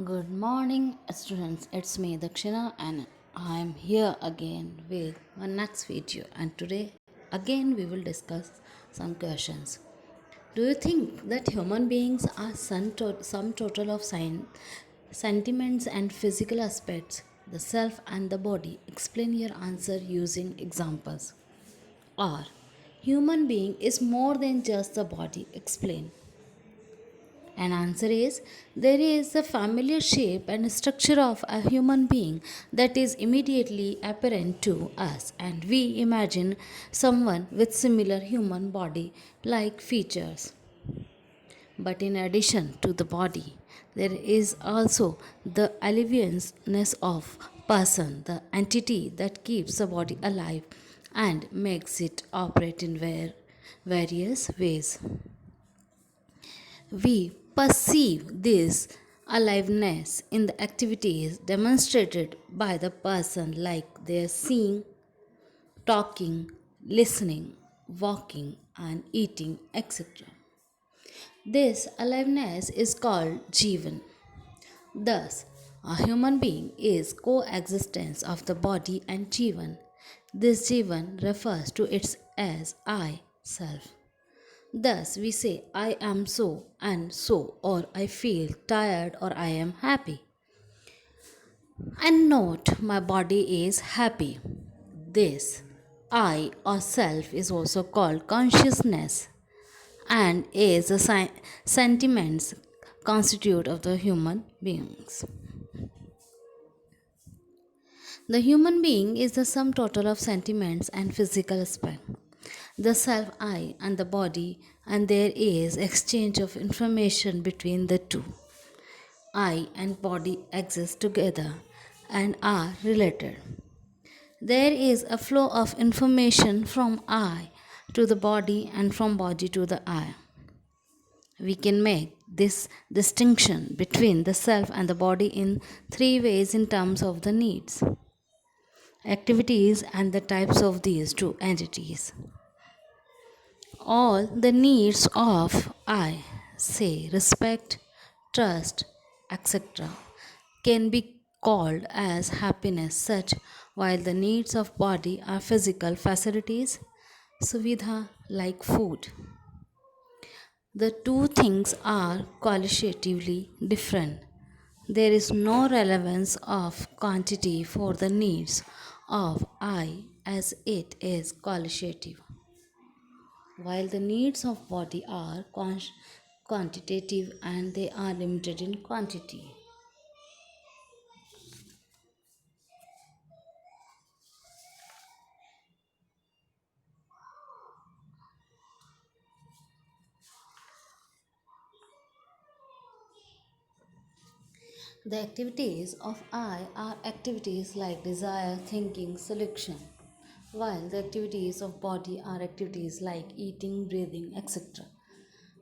Good morning, students. It's me, Dakshina, and I'm here again with my next video. And today, again, we will discuss some questions. Do you think that human beings are some total of sentiments and physical aspects, the self and the body? Explain your answer using examples. Or, human being is more than just the body. Explain. And answer is there is a familiar shape and structure of a human being that is immediately apparent to us, and we imagine someone with similar human body like features. But in addition to the body, there is also the aliveness of person, the entity that keeps the body alive and makes it operate in various ways. We perceive this aliveness in the activities demonstrated by the person, like their seeing, talking, listening, walking, and eating, etc. This aliveness is called Jivan. Thus, a human being is coexistence of the body and Jivan. This Jivan refers to it as I, self. Thus, we say, I am so and so, or I feel tired, or I am happy. And note, my body is happy. This I or self is also called consciousness and is a sentiments constitute of the human beings. The human being is the sum total of sentiments and physical aspect. The self I and the body, and there is exchange of information between the two. I and body exist together and are related. There is a flow of information from I to the body and from body to the I. We can make this distinction between the self and the body in three ways in terms of the needs, activities, and the types of these two entities. All the needs of I, say respect, trust, etc., can be called as happiness, such while the needs of body are physical facilities, suvidha like food. The two things are qualitatively different. There is no relevance of quantity for the needs of I as it is qualitative, while the needs of body are quantitative and they are limited in quantity. The activities of I are activities like desire, thinking, selection, while the activities of body are activities like eating, breathing, etc.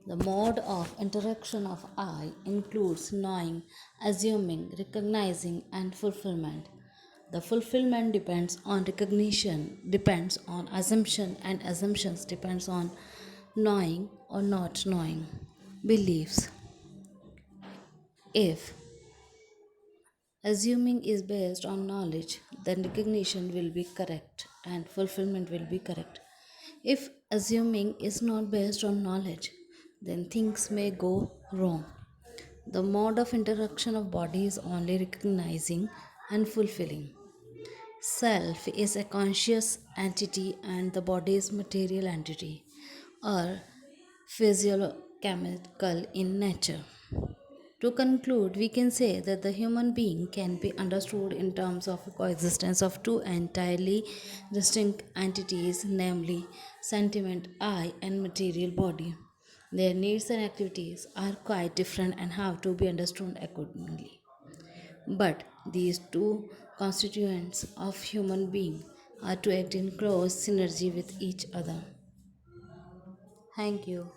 The mode of interaction of I includes knowing, assuming, recognizing, and fulfillment. The fulfillment depends on recognition, depends on assumption, and assumptions depends on knowing or not knowing. Beliefs. If assuming is based on knowledge, then recognition will be correct and fulfillment will be correct. If assuming is not based on knowledge, then things may go wrong. The mode of interaction of body is only recognizing and fulfilling. Self is a conscious entity and the body is material entity or physiological in nature. To conclude, we can say that the human being can be understood in terms of coexistence of two entirely distinct entities, namely sentiment I and material body. Their needs and activities are quite different and have to be understood accordingly. But these two constituents of human being are to act in close synergy with each other. Thank you.